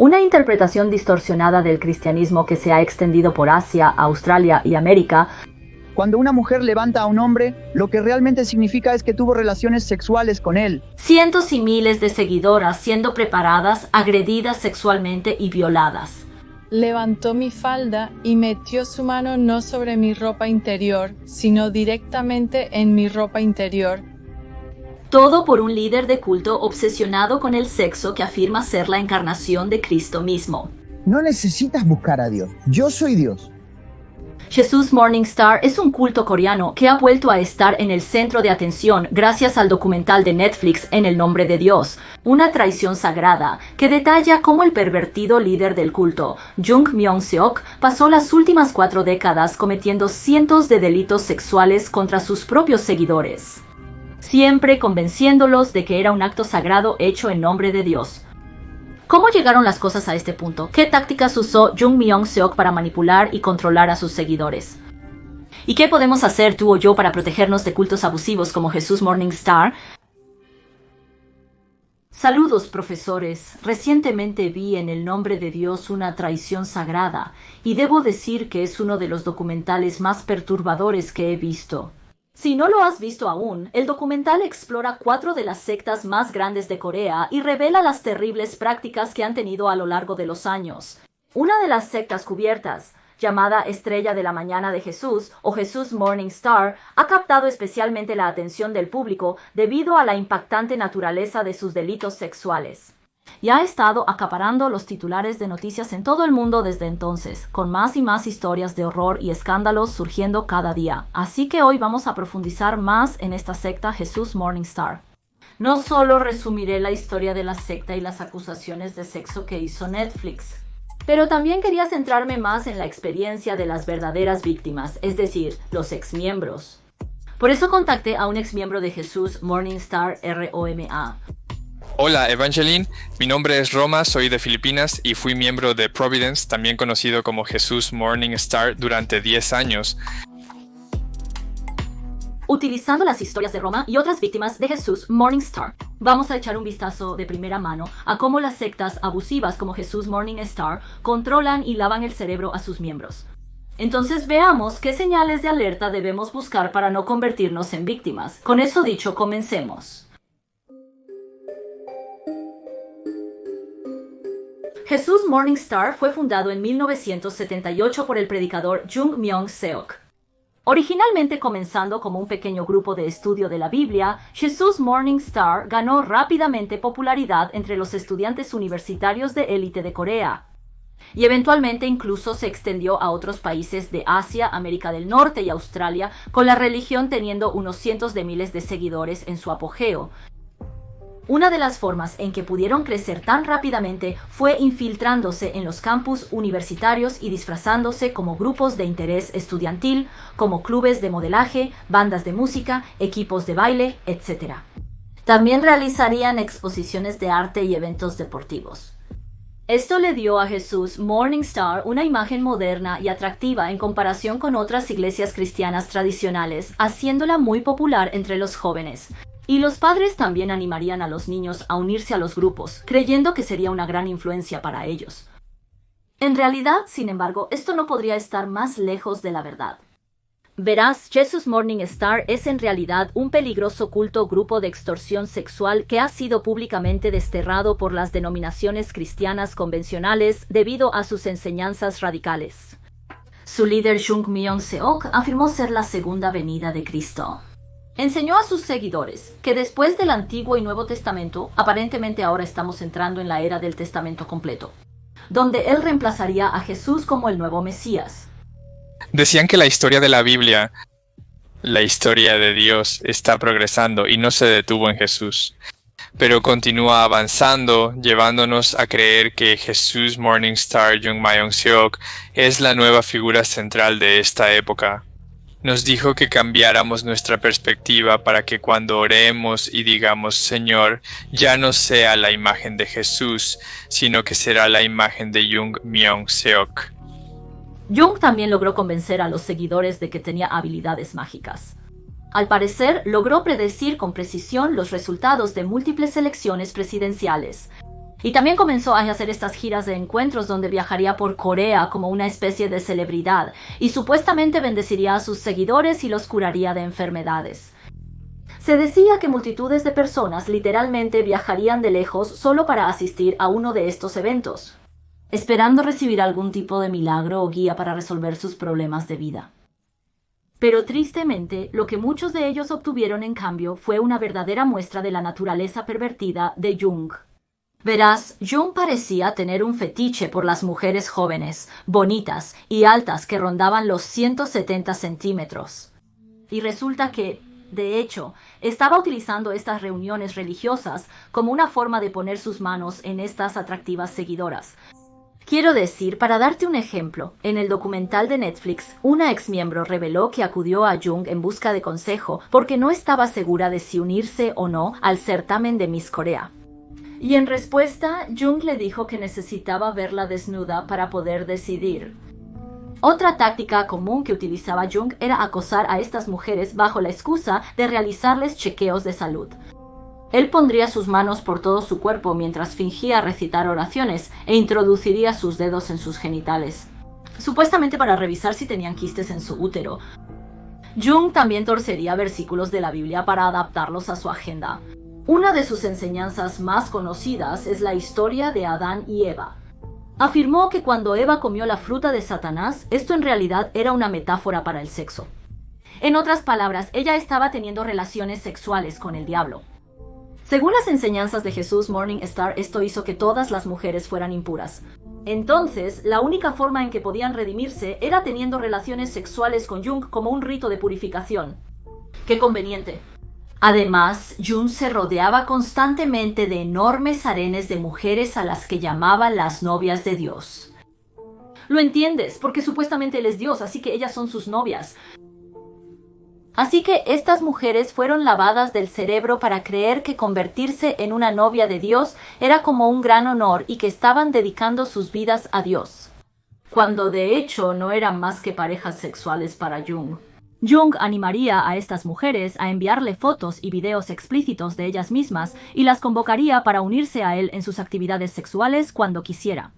Una interpretación distorsionada del cristianismo que se ha extendido por Asia, Australia y América. Cuando una mujer levanta a un hombre, lo que realmente significa es que tuvo relaciones sexuales con él. Cientos y miles de seguidoras siendo preparadas, agredidas sexualmente y violadas. Levantó mi falda y metió su mano no sobre mi ropa interior, sino directamente en mi ropa interior. Todo por un líder de culto obsesionado con el sexo que afirma ser la encarnación de Cristo mismo. No necesitas buscar a Dios. Yo soy Dios. Jesus Morningstar es un culto coreano que ha vuelto a estar en el centro de atención gracias al documental de Netflix En el nombre de Dios, una traición sagrada, que detalla cómo el pervertido líder del culto, Jung Myung-seok, pasó las últimas 4 décadas cometiendo cientos de delitos sexuales contra sus propios seguidores, siempre convenciéndolos de que era un acto sagrado hecho en nombre de Dios. ¿Cómo llegaron las cosas a este punto? ¿Qué tácticas usó Jung Myung-seok para manipular y controlar a sus seguidores? ¿Y qué podemos hacer tú o yo para protegernos de cultos abusivos como Jesus Morningstar? Saludos, profesores. Recientemente vi En el nombre de Dios una traición sagrada, y debo decir que es uno de los documentales más perturbadores que he visto. Si no lo has visto aún, el documental explora 4 de las sectas más grandes de Corea y revela las terribles prácticas que han tenido a lo largo de los años. Una de las sectas cubiertas, llamada Estrella de la Mañana de Jesús o Jesus Morning Star, ha captado especialmente la atención del público debido a la impactante naturaleza de sus delitos sexuales. Y ha estado acaparando los titulares de noticias en todo el mundo desde entonces, con más y más historias de horror y escándalos surgiendo cada día. Así que hoy vamos a profundizar más en esta secta Jesus Morningstar. No solo resumiré la historia de la secta y las acusaciones de sexo que hizo Netflix, pero también quería centrarme más en la experiencia de las verdaderas víctimas, es decir, los exmiembros. Por eso contacté a un exmiembro de Jesus Morningstar ROMA. Hola Evangeline, mi nombre es Roma, soy de Filipinas y fui miembro de Providence, también conocido como Jesus Morning Star, durante 10 años. Utilizando las historias de Roma y otras víctimas de Jesus Morningstar, vamos a echar un vistazo de primera mano a cómo las sectas abusivas como Jesus Morningstar controlan y lavan el cerebro a sus miembros. Entonces veamos qué señales de alerta debemos buscar para no convertirnos en víctimas. Con eso dicho, comencemos. Jesus Morningstar fue fundado en 1978 por el predicador Jung Myung-seok. Originalmente comenzando como un pequeño grupo de estudio de la Biblia, Jesus Morningstar ganó rápidamente popularidad entre los estudiantes universitarios de élite de Corea. Y eventualmente incluso se extendió a otros países de Asia, América del Norte y Australia, con la religión teniendo unos cientos de miles de seguidores en su apogeo. Una de las formas en que pudieron crecer tan rápidamente fue infiltrándose en los campus universitarios y disfrazándose como grupos de interés estudiantil, como clubes de modelaje, bandas de música, equipos de baile, etc. También realizarían exposiciones de arte y eventos deportivos. Esto le dio a Jesus Morningstar una imagen moderna y atractiva en comparación con otras iglesias cristianas tradicionales, haciéndola muy popular entre los jóvenes. Y los padres también animarían a los niños a unirse a los grupos, creyendo que sería una gran influencia para ellos. En realidad, sin embargo, esto no podría estar más lejos de la verdad. Verás, Jesus Morningstar es en realidad un peligroso culto grupo de extorsión sexual que ha sido públicamente desterrado por las denominaciones cristianas convencionales debido a sus enseñanzas radicales. Su líder Jung Myung-seok afirmó ser la segunda venida de Cristo. Enseñó a sus seguidores que después del Antiguo y Nuevo Testamento, aparentemente ahora estamos entrando en la era del Testamento completo, donde él reemplazaría a Jesús como el nuevo Mesías. Decían que la historia de la Biblia, la historia de Dios, está progresando y no se detuvo en Jesús, pero continúa avanzando, llevándonos a creer que Jesus Morningstar Jung Myung-seok es la nueva figura central de esta época. Nos dijo que cambiáramos nuestra perspectiva para que cuando oremos y digamos Señor, ya no sea la imagen de Jesús, sino que será la imagen de Jung Myung-seok. Jung también logró convencer a los seguidores de que tenía habilidades mágicas. Al parecer, logró predecir con precisión los resultados de múltiples elecciones presidenciales. Y también comenzó a hacer estas giras de encuentros donde viajaría por Corea como una especie de celebridad y supuestamente bendeciría a sus seguidores y los curaría de enfermedades. Se decía que multitudes de personas literalmente viajarían de lejos solo para asistir a uno de estos eventos, esperando recibir algún tipo de milagro o guía para resolver sus problemas de vida. Pero tristemente, lo que muchos de ellos obtuvieron en cambio fue una verdadera muestra de la naturaleza pervertida de Jung. Verás, Jung parecía tener un fetiche por las mujeres jóvenes, bonitas y altas que rondaban los 170 centímetros. Y resulta que, de hecho, estaba utilizando estas reuniones religiosas como una forma de poner sus manos en estas atractivas seguidoras. Quiero decir, para darte un ejemplo, en el documental de Netflix, una exmiembro reveló que acudió a Jung en busca de consejo porque no estaba segura de si unirse o no al certamen de Miss Corea. Y en respuesta, Jung le dijo que necesitaba verla desnuda para poder decidir. Otra táctica común que utilizaba Jung era acosar a estas mujeres bajo la excusa de realizarles chequeos de salud. Él pondría sus manos por todo su cuerpo mientras fingía recitar oraciones e introduciría sus dedos en sus genitales, supuestamente para revisar si tenían quistes en su útero. Jung también torcería versículos de la Biblia para adaptarlos a su agenda. Una de sus enseñanzas más conocidas es la historia de Adán y Eva. Afirmó que cuando Eva comió la fruta de Satanás, esto en realidad era una metáfora para el sexo. En otras palabras, ella estaba teniendo relaciones sexuales con el diablo. Según las enseñanzas de Jesús Morningstar, esto hizo que todas las mujeres fueran impuras. Entonces, la única forma en que podían redimirse era teniendo relaciones sexuales con Jung como un rito de purificación. ¡Qué conveniente! Además, Jung se rodeaba constantemente de enormes harenes de mujeres a las que llamaba las novias de Dios. Lo entiendes, porque supuestamente él es Dios, así que ellas son sus novias. Así que estas mujeres fueron lavadas del cerebro para creer que convertirse en una novia de Dios era como un gran honor y que estaban dedicando sus vidas a Dios, cuando de hecho no eran más que parejas sexuales para Jung. Jung animaría a estas mujeres a enviarle fotos y videos explícitos de ellas mismas y las convocaría para unirse a él en sus actividades sexuales cuando quisiera.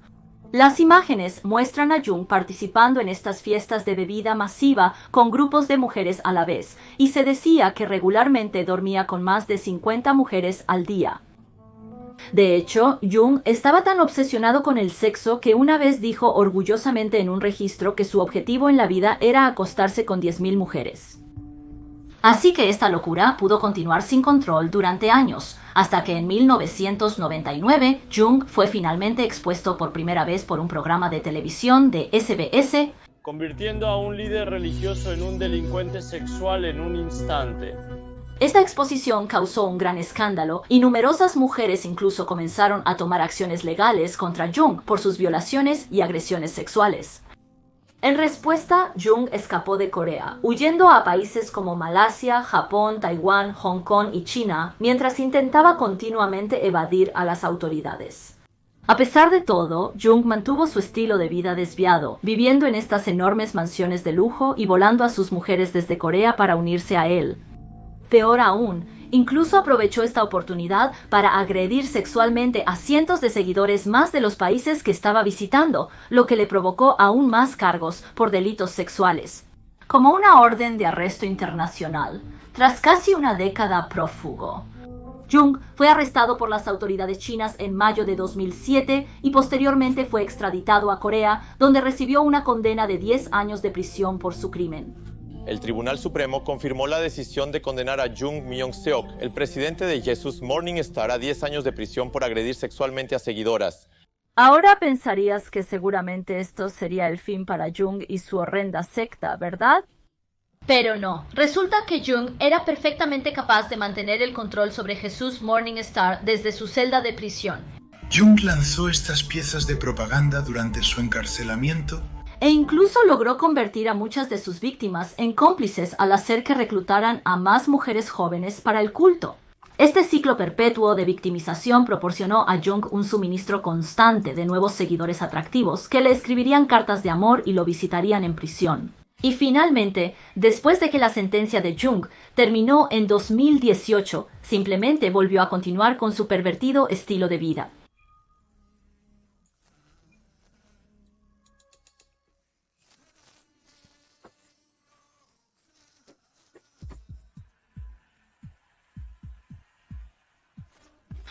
Las imágenes muestran a Jung participando en estas fiestas de bebida masiva con grupos de mujeres a la vez, y se decía que regularmente dormía con más de 50 mujeres al día. De hecho, Jung estaba tan obsesionado con el sexo que una vez dijo orgullosamente en un registro que su objetivo en la vida era acostarse con 10.000 mujeres. Así que esta locura pudo continuar sin control durante años, hasta que en 1999 Jung fue finalmente expuesto por primera vez por un programa de televisión de SBS, convirtiendo a un líder religioso en un delincuente sexual en un instante. Esta exposición causó un gran escándalo y numerosas mujeres incluso comenzaron a tomar acciones legales contra Jung por sus violaciones y agresiones sexuales. En respuesta, Jung escapó de Corea, huyendo a países como Malasia, Japón, Taiwán, Hong Kong y China, mientras intentaba continuamente evadir a las autoridades. A pesar de todo, Jung mantuvo su estilo de vida desviado, viviendo en estas enormes mansiones de lujo y volando a sus mujeres desde Corea para unirse a él. Peor aún, incluso aprovechó esta oportunidad para agredir sexualmente a cientos de seguidores más de los países que estaba visitando, lo que le provocó aún más cargos por delitos sexuales, como una orden de arresto internacional, tras casi una década prófugo. Jung fue arrestado por las autoridades chinas en mayo de 2007 y posteriormente fue extraditado a Corea, donde recibió una condena de 10 años de prisión por su crimen. El Tribunal Supremo confirmó la decisión de condenar a Jung Myung-seok, el presidente de Jesus Morningstar, a 10 años de prisión por agredir sexualmente a seguidoras. Ahora pensarías que seguramente esto sería el fin para Jung y su horrenda secta, ¿verdad? Pero no. Resulta que Jung era perfectamente capaz de mantener el control sobre Jesus Morningstar desde su celda de prisión. Jung lanzó estas piezas de propaganda durante su encarcelamiento e incluso logró convertir a muchas de sus víctimas en cómplices al hacer que reclutaran a más mujeres jóvenes para el culto. Este ciclo perpetuo de victimización proporcionó a Jung un suministro constante de nuevos seguidores atractivos que le escribirían cartas de amor y lo visitarían en prisión. Y finalmente, después de que la sentencia de Jung terminó en 2018, simplemente volvió a continuar con su pervertido estilo de vida.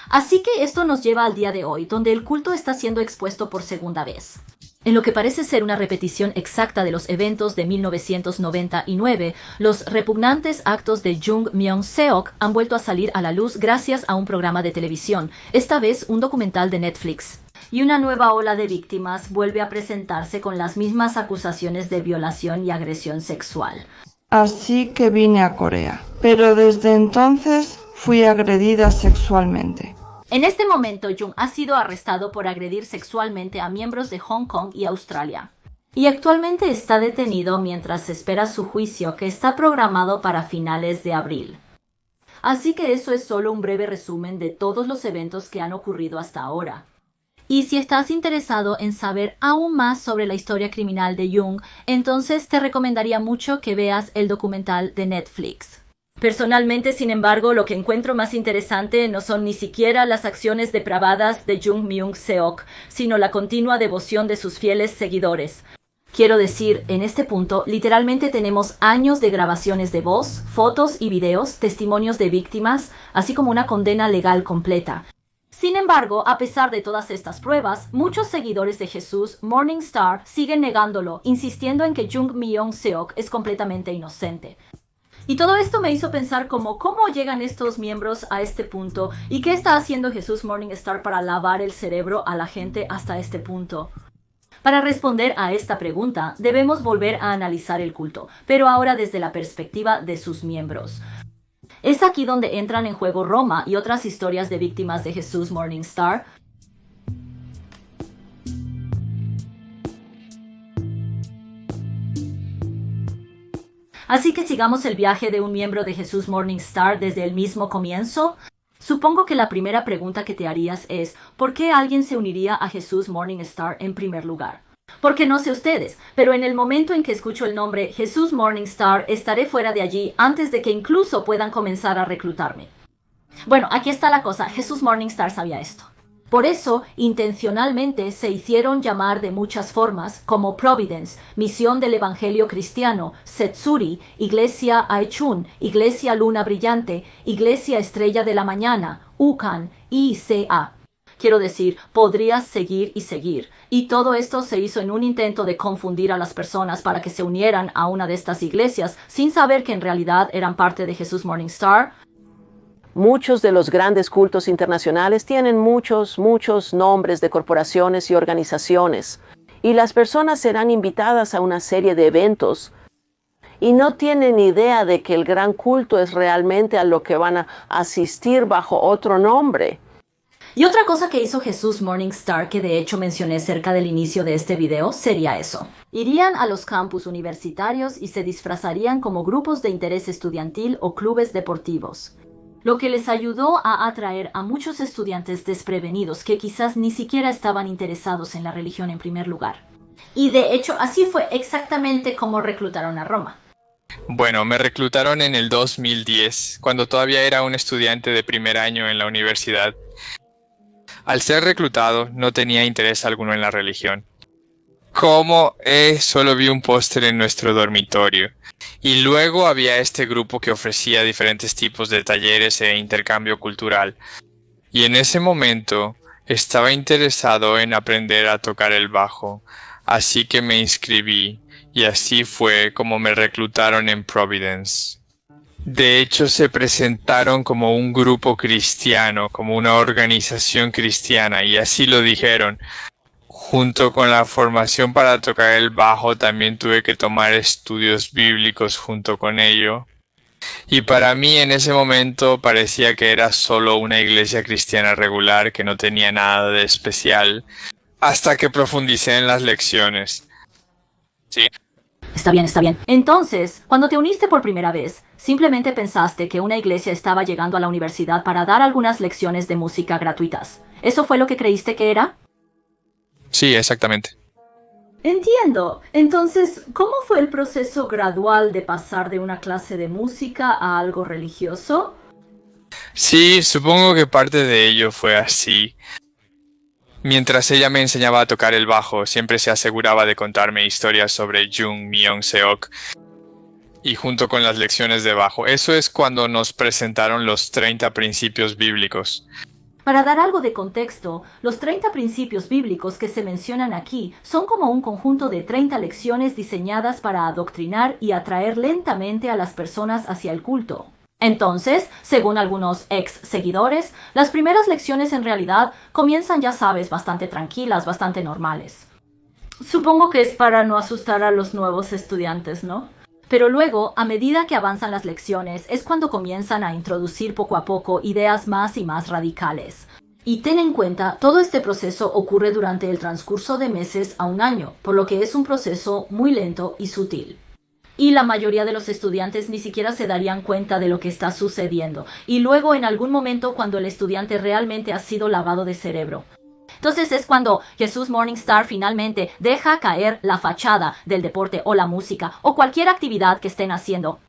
Así que esto nos lleva al día de hoy, donde el culto está siendo expuesto por segunda vez. En lo que parece ser una repetición exacta de los eventos de 1999, los repugnantes actos de Jung Myung-seok han vuelto a salir a la luz gracias a un programa de televisión, esta vez un documental de Netflix. Y una nueva ola de víctimas vuelve a presentarse con las mismas acusaciones de violación y agresión sexual. Así que vine a Corea, pero desde entonces fui agredida sexualmente. En este momento, Jung ha sido arrestado por agredir sexualmente a miembros de Hong Kong y Australia. Y actualmente está detenido mientras espera su juicio, que está programado para finales de abril. Así que eso es solo un breve resumen de todos los eventos que han ocurrido hasta ahora. Y si estás interesado en saber aún más sobre la historia criminal de Jung, entonces te recomendaría mucho que veas el documental de Netflix. Personalmente, sin embargo, lo que encuentro más interesante no son ni siquiera las acciones depravadas de Jung Myung-seok, sino la continua devoción de sus fieles seguidores. Quiero decir, en este punto, literalmente tenemos años de grabaciones de voz, fotos y videos, testimonios de víctimas, así como una condena legal completa. Sin embargo, a pesar de todas estas pruebas, muchos seguidores de Jesús Morningstar siguen negándolo, insistiendo en que Jung Myung-seok es completamente inocente. Y todo esto me hizo pensar cómo llegan estos miembros a este punto y qué está haciendo Jesús Morningstar para lavar el cerebro a la gente hasta este punto. Para responder a esta pregunta, debemos volver a analizar el culto, pero ahora desde la perspectiva de sus miembros. Es aquí donde entran en juego Roma y otras historias de víctimas de Jesús Morningstar. Así que sigamos el viaje de un miembro de Jesús Morningstar desde el mismo comienzo. Supongo que la primera pregunta que te harías es, ¿por qué alguien se uniría a Jesús Morningstar en primer lugar? Porque no sé ustedes, pero en el momento en que escucho el nombre Jesús Morningstar, estaré fuera de allí antes de que incluso puedan comenzar a reclutarme. Bueno, aquí está la cosa, Jesús Morningstar sabía esto. Por eso, intencionalmente se hicieron llamar de muchas formas, como Providence, Misión del Evangelio Cristiano, Setsuri, Iglesia Aechun, Iglesia Luna Brillante, Iglesia Estrella de la Mañana, UCAN, ICA. Quiero decir, podrías seguir y seguir. Y todo esto se hizo en un intento de confundir a las personas para que se unieran a una de estas iglesias, sin saber que en realidad eran parte de Jesús Morningstar. Muchos de los grandes cultos internacionales tienen muchos nombres de corporaciones y organizaciones, y las personas serán invitadas a una serie de eventos y no tienen idea de que el gran culto es realmente a lo que van a asistir bajo otro nombre. Y otra cosa que hizo Jesús Morningstar, que de hecho mencioné cerca del inicio de este video, sería eso. Irían a los campus universitarios y se disfrazarían como grupos de interés estudiantil o clubes deportivos, lo que les ayudó a atraer a muchos estudiantes desprevenidos que quizás ni siquiera estaban interesados en la religión en primer lugar. Y de hecho, así fue exactamente como reclutaron a Roma. Bueno, me reclutaron en el 2010, cuando todavía era un estudiante de primer año en la universidad. Al ser reclutado, no tenía interés alguno en la religión. Solo vi un póster en nuestro dormitorio. Y luego había este grupo que ofrecía diferentes tipos de talleres e intercambio cultural. Y en ese momento estaba interesado en aprender a tocar el bajo, así que me inscribí, y así fue como me reclutaron en Providence. De hecho, se presentaron como un grupo cristiano, como una organización cristiana, y así lo dijeron. Junto con la formación para tocar el bajo, también tuve que tomar estudios bíblicos junto con ello. Y para mí en ese momento parecía que era solo una iglesia cristiana regular que no tenía nada de especial, hasta que profundicé en las lecciones. Sí. Está bien. Entonces, cuando te uniste por primera vez, simplemente pensaste que una iglesia estaba llegando a la universidad para dar algunas lecciones de música gratuitas. ¿Eso fue lo que creíste que era? Sí, exactamente. Entiendo. Entonces, ¿cómo fue el proceso gradual de pasar de una clase de música a algo religioso? Sí, supongo que parte de ello fue así. Mientras ella me enseñaba a tocar el bajo, siempre se aseguraba de contarme historias sobre Jung Myung-seok. Y junto con las lecciones de bajo, eso es cuando nos presentaron los 30 principios bíblicos. Para dar algo de contexto, los 30 principios bíblicos que se mencionan aquí son como un conjunto de 30 lecciones diseñadas para adoctrinar y atraer lentamente a las personas hacia el culto. Entonces, según algunos ex-seguidores, las primeras lecciones en realidad comienzan, ya sabes, bastante tranquilas, bastante normales. Supongo que es para no asustar a los nuevos estudiantes, ¿no? Pero luego, a medida que avanzan las lecciones, es cuando comienzan a introducir poco a poco ideas más y más radicales. Y ten en cuenta, todo este proceso ocurre durante el transcurso de meses a un año, por lo que es un proceso muy lento y sutil. Y la mayoría de los estudiantes ni siquiera se darían cuenta de lo que está sucediendo. Y luego, en algún momento, cuando el estudiante realmente ha sido lavado de cerebro. Entonces es cuando Jesús Morningstar finalmente deja caer la fachada del deporte o la música o cualquier actividad que estén haciendo.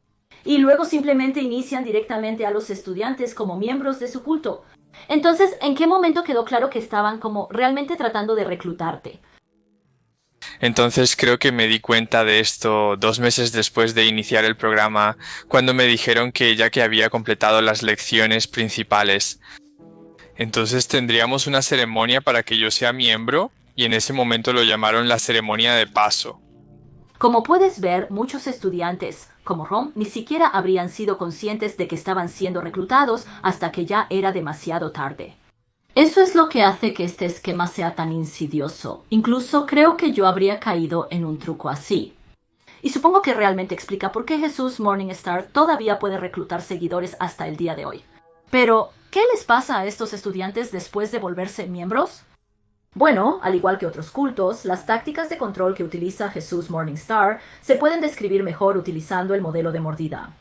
Y luego simplemente inician directamente a los estudiantes como miembros de su culto. Entonces, ¿en qué momento quedó claro que estaban como realmente tratando de reclutarte? Entonces creo que me di cuenta de esto 2 meses después de iniciar el programa, cuando me dijeron que ya que había completado las lecciones principales, entonces tendríamos una ceremonia para que yo sea miembro, y en ese momento lo llamaron la ceremonia de paso. Como puedes ver, muchos estudiantes, como Rom, ni siquiera habrían sido conscientes de que estaban siendo reclutados hasta que ya era demasiado tarde. Eso es lo que hace que este esquema sea tan insidioso. Incluso creo que yo habría caído en un truco así. Y supongo que realmente explica por qué Jesús Morningstar todavía puede reclutar seguidores hasta el día de hoy. Pero, ¿qué les pasa a estos estudiantes después de volverse miembros? Bueno, al igual que otros cultos, las tácticas de control que utiliza Jesús Morningstar se pueden describir mejor utilizando el modelo de mordida.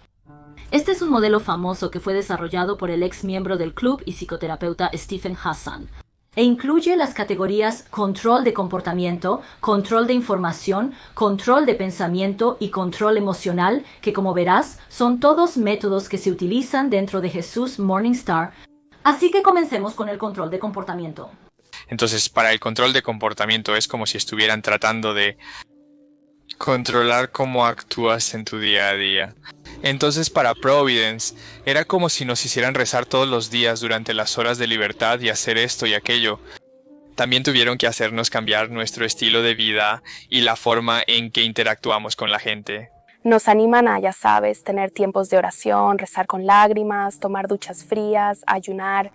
Este es un modelo famoso que fue desarrollado por el ex miembro del club y psicoterapeuta Stephen Hassan, e incluye las categorías control de comportamiento, control de información, control de pensamiento y control emocional, que como verás, son todos métodos que se utilizan dentro de Jesús Morningstar. Así que comencemos con el control de comportamiento. Entonces, para el control de comportamiento es como si estuvieran tratando de controlar cómo actúas en tu día a día. Entonces, para Providence, era como si nos hicieran rezar todos los días durante las horas de libertad y hacer esto y aquello. También tuvieron que hacernos cambiar nuestro estilo de vida y la forma en que interactuamos con la gente. Nos animan a, ya sabes, tener tiempos de oración, rezar con lágrimas, tomar duchas frías, ayunar.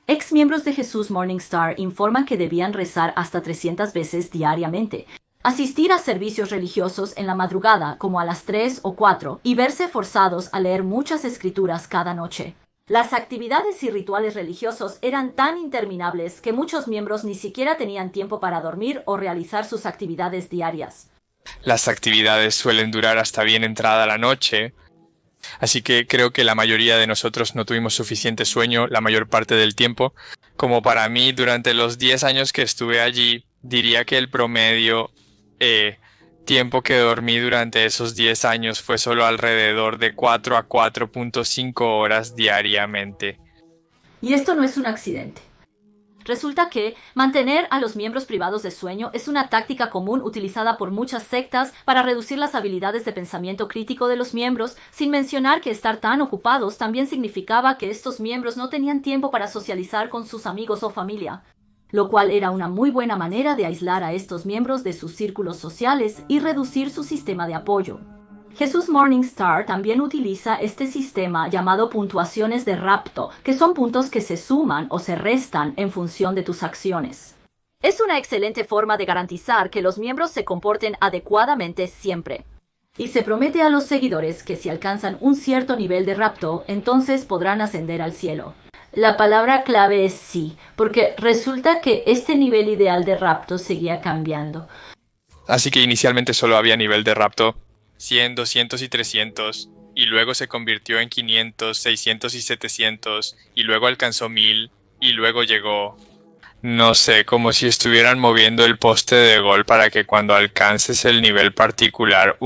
Ex miembros de Jesús Morningstar informan que debían rezar hasta 300 veces diariamente, asistir a servicios religiosos en la madrugada como a las 3 o 4 y verse forzados a leer muchas escrituras cada noche. Las actividades y rituales religiosos eran tan interminables que muchos miembros ni siquiera tenían tiempo para dormir o realizar sus actividades diarias. Las actividades suelen durar hasta bien entrada la noche, así que creo que la mayoría de nosotros no tuvimos suficiente sueño la mayor parte del tiempo. Como para mí, durante los 10 años que estuve allí, diría que el promedio tiempo que dormí durante esos 10 años fue solo alrededor de 4 a 4.5 horas diariamente. Y esto no es un accidente. Resulta que mantener a los miembros privados de sueño es una táctica común utilizada por muchas sectas para reducir las habilidades de pensamiento crítico de los miembros, sin mencionar que estar tan ocupados también significaba que estos miembros no tenían tiempo para socializar con sus amigos o familia, lo cual era una muy buena manera de aislar a estos miembros de sus círculos sociales y reducir su sistema de apoyo. Jesús Morningstar también utiliza este sistema llamado puntuaciones de rapto, que son puntos que se suman o se restan en función de tus acciones. Es una excelente forma de garantizar que los miembros se comporten adecuadamente siempre. Y se promete a los seguidores que si alcanzan un cierto nivel de rapto, entonces podrán ascender al cielo. La palabra clave es sí, porque resulta que este nivel ideal de rapto seguía cambiando. Así que inicialmente solo había nivel de rapto 100, 200 y 300, y luego se convirtió en 500, 600 y 700, y luego alcanzó 1000, y luego llegó, no sé, como si estuvieran moviendo el poste de gol para que cuando alcances el nivel particular,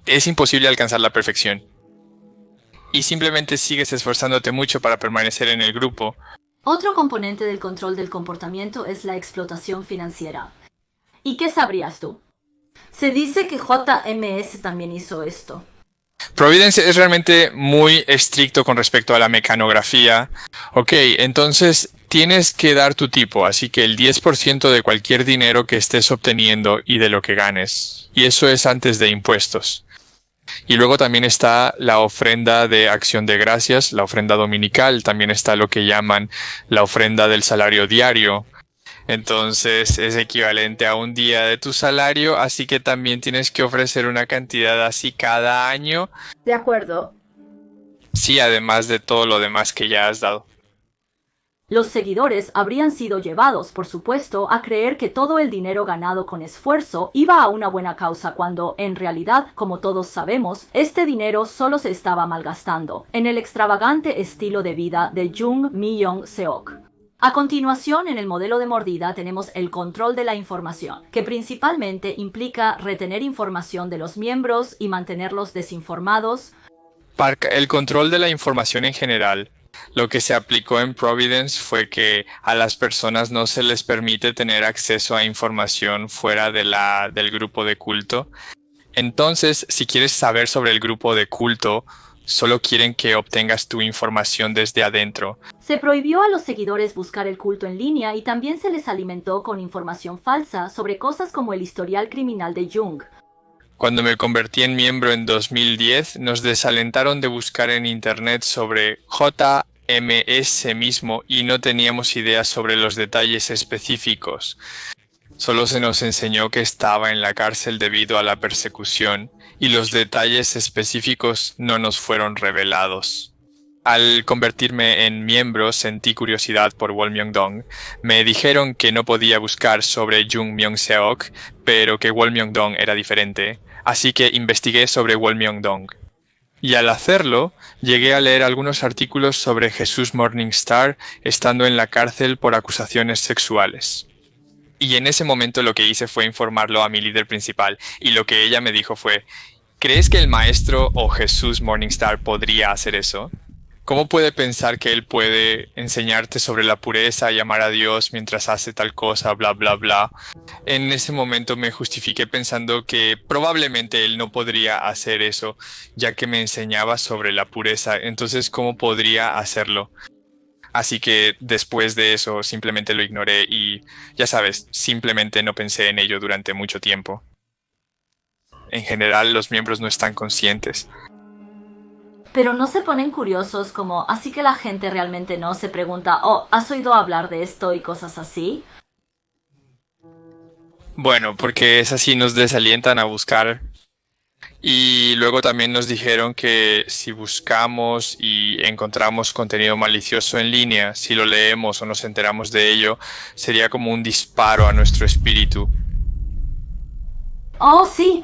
es imposible alcanzar la perfección. Y simplemente sigues esforzándote mucho para permanecer en el grupo. Otro componente del control del comportamiento es la explotación financiera. ¿Y qué sabrías tú? Se dice que JMS también hizo esto. Providence es realmente muy estricto con respecto a la mecanografía. Ok, entonces tienes que dar tu tipo, así que el 10% de cualquier dinero que estés obteniendo y de lo que ganes. Y eso es antes de impuestos. Y luego también está la ofrenda de acción de gracias, la ofrenda dominical, también está lo que llaman la ofrenda del salario diario. Entonces es equivalente a un día de tu salario, así que también tienes que ofrecer una cantidad así cada año. De acuerdo. Sí, además de todo lo demás que ya has dado. Los seguidores habrían sido llevados, por supuesto, a creer que todo el dinero ganado con esfuerzo iba a una buena causa cuando, en realidad, como todos sabemos, este dinero solo se estaba malgastando en el extravagante estilo de vida de Jung Myung-seok. A continuación, en el modelo de mordida tenemos el control de la información, que principalmente implica retener información de los miembros y mantenerlos desinformados. Para el control de la información en general, lo que se aplicó en Providence fue que a las personas no se les permite tener acceso a información fuera del grupo de culto. Entonces, si quieres saber sobre el grupo de culto, solo quieren que obtengas tu información desde adentro. Se prohibió a los seguidores buscar el culto en línea y también se les alimentó con información falsa sobre cosas como el historial criminal de Jung. Cuando me convertí en miembro en 2010, nos desalentaron de buscar en internet sobre JMS mismo y no teníamos ideas sobre los detalles específicos. Solo se nos enseñó que estaba en la cárcel debido a la persecución y los detalles específicos no nos fueron revelados. Al convertirme en miembro sentí curiosidad por Wolmyongdong. Me dijeron que no podía buscar sobre Jung Myung-seok, pero que Wolmyongdong era diferente. Así que investigué sobre Wolmyongdong. Y al hacerlo, llegué a leer algunos artículos sobre Jesús Morningstar estando en la cárcel por acusaciones sexuales. Y en ese momento lo que hice fue informarlo a mi líder principal, y lo que ella me dijo fue: ¿crees que el maestro o Jesús Morningstar podría hacer eso? ¿Cómo puede pensar que él puede enseñarte sobre la pureza y amar a Dios mientras hace tal cosa, bla, bla, bla? En ese momento me justifiqué pensando que probablemente él no podría hacer eso, ya que me enseñaba sobre la pureza. Entonces, ¿cómo podría hacerlo? Así que después de eso simplemente lo ignoré y, ya sabes, simplemente no pensé en ello durante mucho tiempo. En general, los miembros no están conscientes. Pero no se ponen curiosos como, así que la gente realmente no se pregunta, oh, ¿has oído hablar de esto y cosas así? Bueno, porque es así, nos desalientan a buscar. Y luego también nos dijeron que si buscamos y encontramos contenido malicioso en línea, si lo leemos o nos enteramos de ello, sería como un disparo a nuestro espíritu. Oh, sí.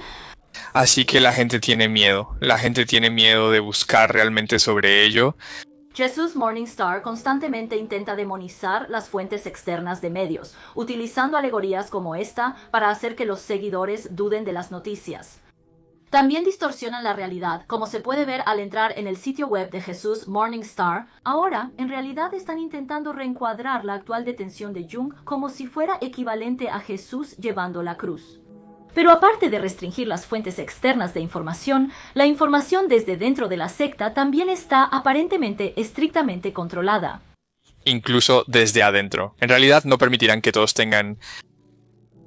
Así que la gente tiene miedo de buscar realmente sobre ello. Jesús Morningstar constantemente intenta demonizar las fuentes externas de medios, utilizando alegorías como esta para hacer que los seguidores duden de las noticias. También distorsionan la realidad, como se puede ver al entrar en el sitio web de Jesús Morningstar. Ahora, en realidad están intentando reencuadrar la actual detención de Jung como si fuera equivalente a Jesús llevando la cruz. Pero aparte de restringir las fuentes externas de información, la información desde dentro de la secta también está aparentemente estrictamente controlada. Incluso desde adentro. En realidad no permitirán que todos tengan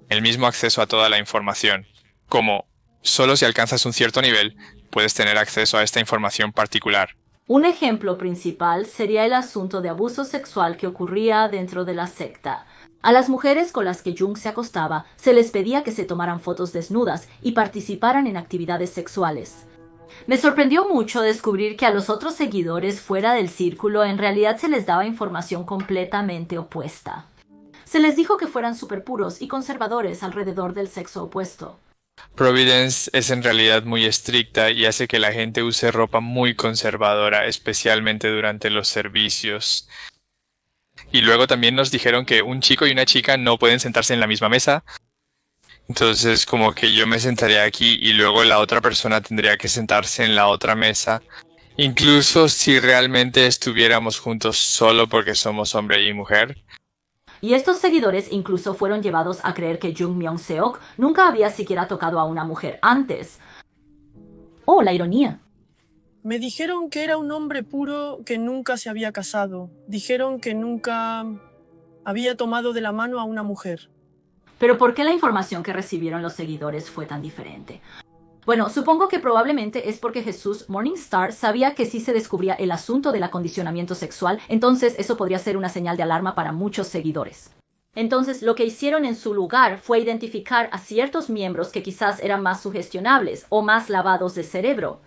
el mismo acceso a toda la información. Como solo si alcanzas un cierto nivel, puedes tener acceso a esta información particular. Un ejemplo principal sería el asunto de abuso sexual que ocurría dentro de la secta. A las mujeres con las que Jung se acostaba se les pedía que se tomaran fotos desnudas y participaran en actividades sexuales. Me sorprendió mucho descubrir que a los otros seguidores fuera del círculo en realidad se les daba información completamente opuesta. Se les dijo que fueran superpuros y conservadores alrededor del sexo opuesto. Providence es en realidad muy estricta y hace que la gente use ropa muy conservadora, especialmente durante los servicios. Y luego también nos dijeron que un chico y una chica no pueden sentarse en la misma mesa. Entonces como que yo me sentaría aquí y luego la otra persona tendría que sentarse en la otra mesa. Incluso si realmente estuviéramos juntos solo porque somos hombre y mujer. Y estos seguidores incluso fueron llevados a creer que Jung Myung-seok nunca había siquiera tocado a una mujer antes. Oh, la ironía. Me dijeron que era un hombre puro que nunca se había casado. Dijeron que nunca había tomado de la mano a una mujer. Pero ¿por qué la información que recibieron los seguidores fue tan diferente? Bueno, supongo que probablemente es porque Jesús Morningstar sabía que si se descubría el asunto del acondicionamiento sexual, entonces eso podría ser una señal de alarma para muchos seguidores. Entonces, lo que hicieron en su lugar fue identificar a ciertos miembros que quizás eran más sugestionables o más lavados de cerebro.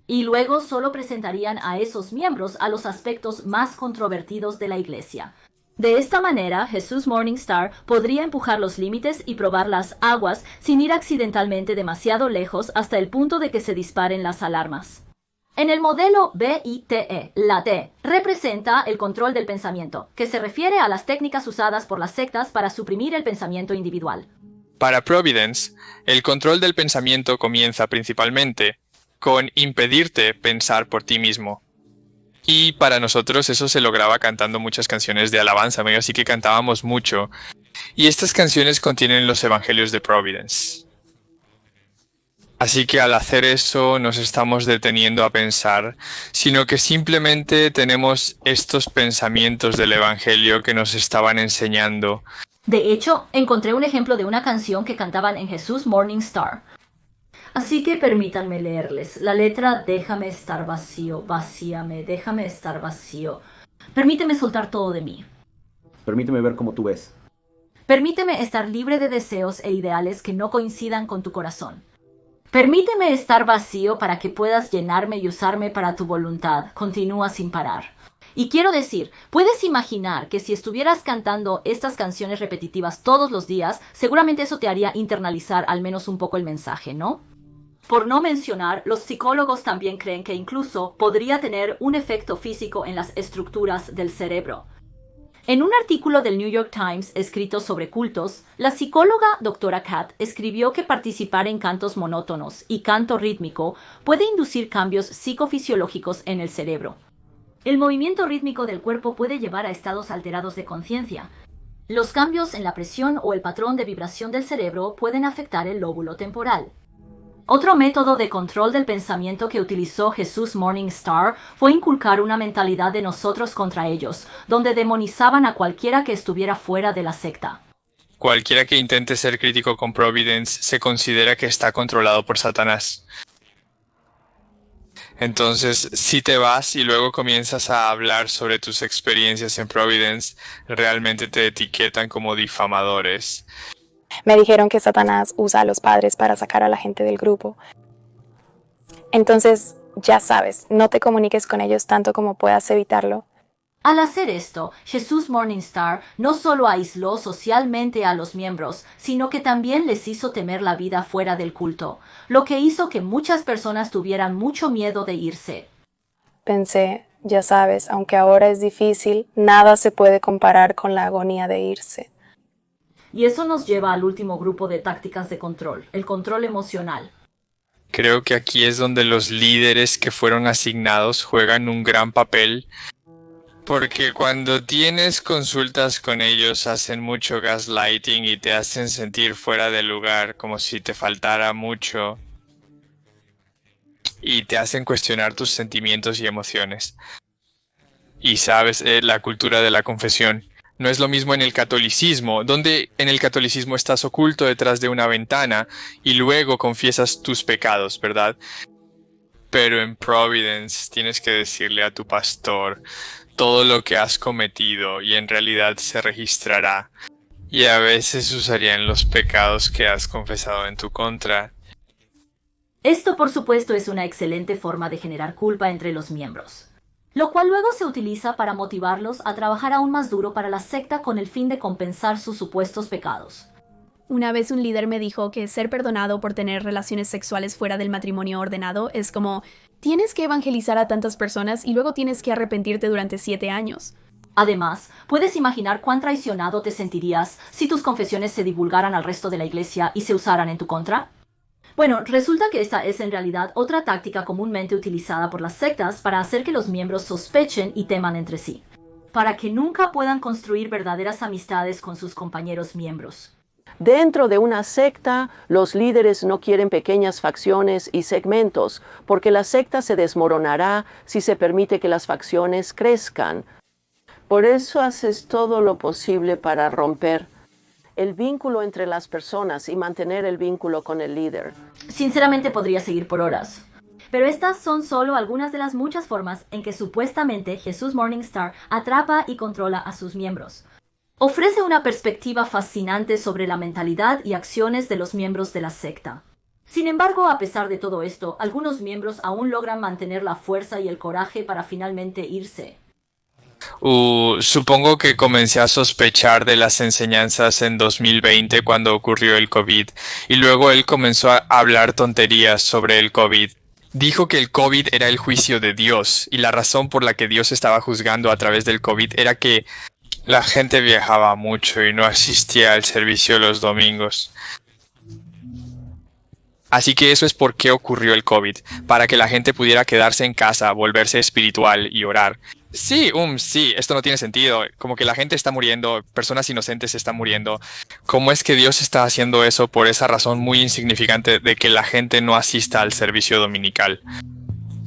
Y luego solo presentarían a esos miembros a los aspectos más controvertidos de la iglesia. De esta manera, Jesús Morningstar podría empujar los límites y probar las aguas sin ir accidentalmente demasiado lejos hasta el punto de que se disparen las alarmas. En el modelo BITE, la D representa el control del pensamiento, que se refiere a las técnicas usadas por las sectas para suprimir el pensamiento individual. Para Providence, el control del pensamiento comienza principalmente con impedirte pensar por ti mismo. Y para nosotros eso se lograba cantando muchas canciones de alabanza, así que cantábamos mucho. Y estas canciones contienen los evangelios de Providence. Así que al hacer eso nos estamos deteniendo a pensar, sino que simplemente tenemos estos pensamientos del evangelio que nos estaban enseñando. De hecho, encontré un ejemplo de una canción que cantaban en Jesús Morningstar. Así que permítanme leerles. La letra: déjame estar vacío, vacíame, déjame estar vacío. Permíteme soltar todo de mí. Permíteme ver cómo tú ves. Permíteme estar libre de deseos e ideales que no coincidan con tu corazón. Permíteme estar vacío para que puedas llenarme y usarme para tu voluntad. Continúa sin parar. Y quiero decir, puedes imaginar que si estuvieras cantando estas canciones repetitivas todos los días, seguramente eso te haría internalizar al menos un poco el mensaje, ¿no? Por no mencionar, los psicólogos también creen que incluso podría tener un efecto físico en las estructuras del cerebro. En un artículo del New York Times escrito sobre cultos, la psicóloga Dra. Kat escribió que participar en cantos monótonos y canto rítmico puede inducir cambios psicofisiológicos en el cerebro. El movimiento rítmico del cuerpo puede llevar a estados alterados de conciencia. Los cambios en la presión o el patrón de vibración del cerebro pueden afectar el lóbulo temporal. Otro método de control del pensamiento que utilizó Jesús Morningstar fue inculcar una mentalidad de nosotros contra ellos, donde demonizaban a cualquiera que estuviera fuera de la secta. Cualquiera que intente ser crítico con Providence se considera que está controlado por Satanás. Entonces, si te vas y luego comienzas a hablar sobre tus experiencias en Providence, realmente te etiquetan como difamadores. Me dijeron que Satanás usa a los padres para sacar a la gente del grupo. Entonces, ya sabes, no te comuniques con ellos tanto como puedas evitarlo. Al hacer esto, Jesús Morningstar no solo aisló socialmente a los miembros, sino que también les hizo temer la vida fuera del culto, lo que hizo que muchas personas tuvieran mucho miedo de irse. Pensé, ya sabes, aunque ahora es difícil, nada se puede comparar con la agonía de irse. Y eso nos lleva al último grupo de tácticas de control, el control emocional. Creo que aquí es donde los líderes que fueron asignados juegan un gran papel, porque cuando tienes consultas con ellos hacen mucho gaslighting y te hacen sentir fuera de lugar, como si te faltara mucho, y te hacen cuestionar tus sentimientos y emociones. Y sabes, la cultura de la confesión. No es lo mismo en el catolicismo, donde en el catolicismo estás oculto detrás de una ventana y luego confiesas tus pecados, ¿verdad? Pero en Providence tienes que decirle a tu pastor todo lo que has cometido y en realidad se registrará. Y a veces usarían los pecados que has confesado en tu contra. Esto, por supuesto, es una excelente forma de generar culpa entre los miembros, lo cual luego se utiliza para motivarlos a trabajar aún más duro para la secta con el fin de compensar sus supuestos pecados. Una vez un líder me dijo que ser perdonado por tener relaciones sexuales fuera del matrimonio ordenado es como, tienes que evangelizar a tantas personas y luego tienes que arrepentirte durante 7 años. Además, ¿puedes imaginar cuán traicionado te sentirías si tus confesiones se divulgaran al resto de la iglesia y se usaran en tu contra? Bueno, resulta que esta es en realidad otra táctica comúnmente utilizada por las sectas para hacer que los miembros sospechen y teman entre sí, para que nunca puedan construir verdaderas amistades con sus compañeros miembros. Dentro de una secta, los líderes no quieren pequeñas facciones y segmentos, porque la secta se desmoronará si se permite que las facciones crezcan. Por eso haces todo lo posible para romper el vínculo entre las personas y mantener el vínculo con el líder. Sinceramente podría seguir por horas. Pero estas son solo algunas de las muchas formas en que supuestamente Jesús Morningstar atrapa y controla a sus miembros. Ofrece una perspectiva fascinante sobre la mentalidad y acciones de los miembros de la secta. Sin embargo, a pesar de todo esto, algunos miembros aún logran mantener la fuerza y el coraje para finalmente irse. Supongo que comencé a sospechar de las enseñanzas en 2020 cuando ocurrió el COVID, y luego él comenzó a hablar tonterías sobre el COVID. Dijo que el COVID era el juicio de Dios, y la razón por la que Dios estaba juzgando a través del COVID era que la gente viajaba mucho y no asistía al servicio los domingos. Así que eso es por qué ocurrió el COVID, para que la gente pudiera quedarse en casa, volverse espiritual y orar. Sí, esto no tiene sentido. Como que la gente está muriendo, personas inocentes están muriendo. ¿Cómo es que Dios está haciendo eso por esa razón muy insignificante de que la gente no asista al servicio dominical?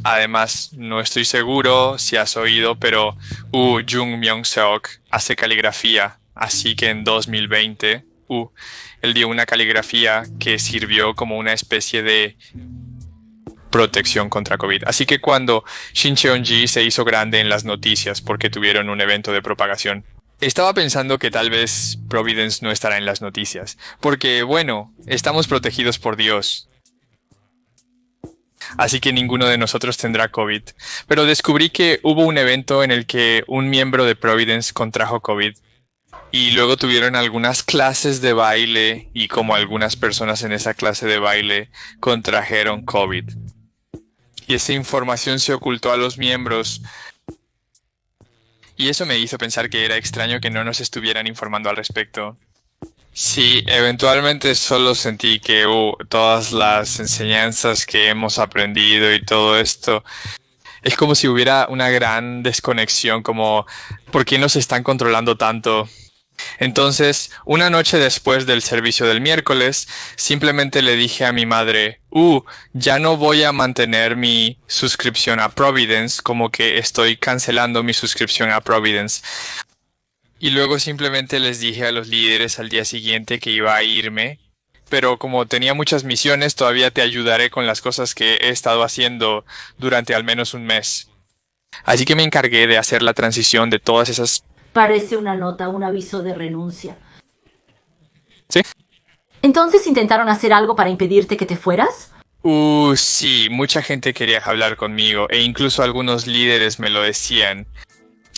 Además, no estoy seguro si has oído, pero Jung Myung-seok hace caligrafía, así que en 2020, él dio una caligrafía que sirvió como una especie de protección contra COVID. Así que cuando Shin Cheon-ji se hizo grande en las noticias porque tuvieron un evento de propagación, estaba pensando que tal vez Providence no estará en las noticias, porque bueno, estamos protegidos por Dios. Así que ninguno de nosotros tendrá COVID. Pero descubrí que hubo un evento en el que un miembro de Providence contrajo COVID. Y luego tuvieron algunas clases de baile y como algunas personas en esa clase de baile contrajeron COVID. Y esa información se ocultó a los miembros. Y eso me hizo pensar que era extraño que no nos estuvieran informando al respecto. Sí, eventualmente solo sentí que todas las enseñanzas que hemos aprendido y todo esto, es como si hubiera una gran desconexión, como ¿por qué nos están controlando tanto? Entonces, una noche después del servicio del miércoles, simplemente le dije a mi madre, ya no voy a mantener mi suscripción a Providence, como que estoy cancelando mi suscripción a Providence. Y luego simplemente les dije a los líderes al día siguiente que iba a irme, pero como tenía muchas misiones, todavía te ayudaré con las cosas que he estado haciendo durante al menos un mes. Así que me encargué de hacer la transición de todas esas. Parece una nota, un aviso de renuncia. ¿Sí? ¿Entonces intentaron hacer algo para impedirte que te fueras? Sí, mucha gente quería hablar conmigo e incluso algunos líderes me lo decían.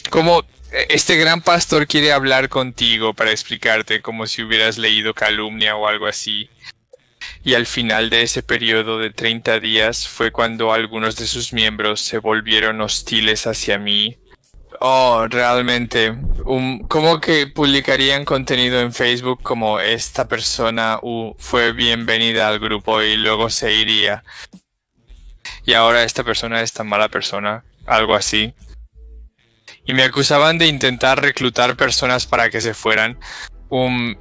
Como este gran pastor quiere hablar contigo para explicarte como si hubieras leído calumnia o algo así. Y al final de ese periodo de 30 días fue cuando algunos de sus miembros se volvieron hostiles hacia mí. Realmente, como que publicarían contenido en Facebook como esta persona fue bienvenida al grupo y luego se iría. Y ahora esta persona es tan mala persona, algo así. Y me acusaban de intentar reclutar personas para que se fueran.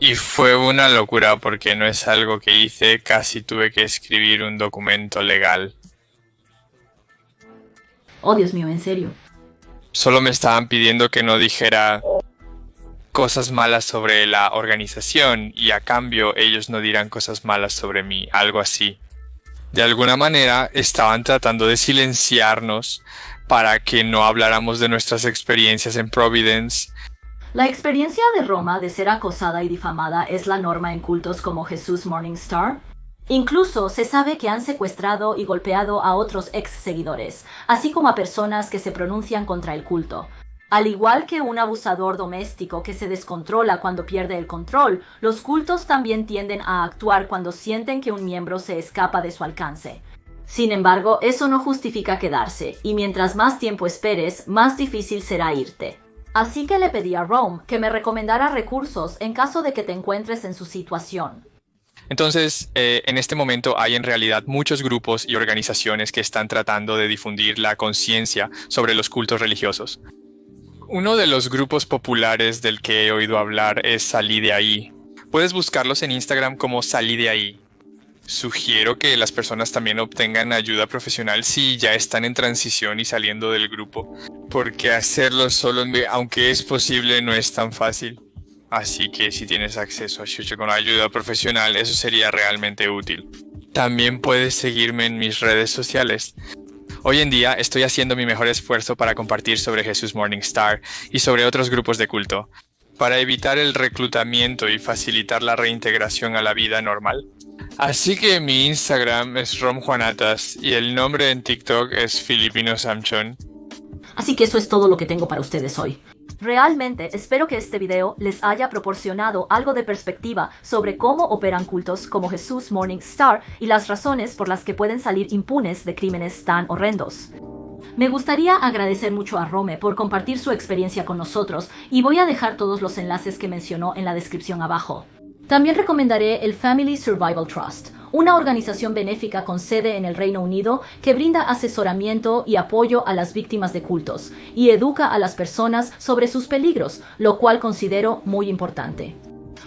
Y fue una locura porque no es algo que hice, casi tuve que escribir un documento legal. Oh, Dios mío, en serio. Solo me estaban pidiendo que no dijera cosas malas sobre la organización y a cambio ellos no dirán cosas malas sobre mí, algo así. De alguna manera estaban tratando de silenciarnos para que no habláramos de nuestras experiencias en Providence. La experiencia de Roma de ser acosada y difamada es la norma en cultos como Jesús Morningstar. Incluso se sabe que han secuestrado y golpeado a otros ex seguidores, así como a personas que se pronuncian contra el culto. Al igual que un abusador doméstico que se descontrola cuando pierde el control, los cultos también tienden a actuar cuando sienten que un miembro se escapa de su alcance. Sin embargo, eso no justifica quedarse, y mientras más tiempo esperes, más difícil será irte. Así que le pedí a Rome que me recomendara recursos en caso de que te encuentres en su situación. Entonces, en este momento hay en realidad muchos grupos y organizaciones que están tratando de difundir la conciencia sobre los cultos religiosos. Uno de los grupos populares del que he oído hablar es Salí de ahí, Puedes buscarlos en Instagram como Salí de ahí. Sugiero que las personas también obtengan ayuda profesional si ya están en transición y saliendo del grupo, porque hacerlo solo, aunque es posible, no es tan fácil. Así que si tienes acceso a Xuxa con ayuda profesional, eso sería realmente útil. También puedes seguirme en mis redes sociales. Hoy en día estoy haciendo mi mejor esfuerzo para compartir sobre Jesús Morningstar y sobre otros grupos de culto, para evitar el reclutamiento y facilitar la reintegración a la vida normal. Así que mi Instagram es romjuanatas y el nombre en TikTok es Filipino Samchon. Así que eso es todo lo que tengo para ustedes hoy. Realmente espero que este video les haya proporcionado algo de perspectiva sobre cómo operan cultos como Jesús Morningstar y las razones por las que pueden salir impunes de crímenes tan horrendos. Me gustaría agradecer mucho a Rome por compartir su experiencia con nosotros y voy a dejar todos los enlaces que mencionó en la descripción abajo. También recomendaré el Family Survival Trust, una organización benéfica con sede en el Reino Unido que brinda asesoramiento y apoyo a las víctimas de cultos y educa a las personas sobre sus peligros, lo cual considero muy importante.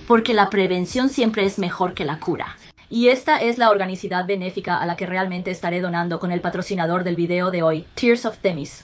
Porque la prevención siempre es mejor que la cura. Y esta es la organización benéfica a la que realmente estaré donando con el patrocinador del video de hoy, Tears of Themis.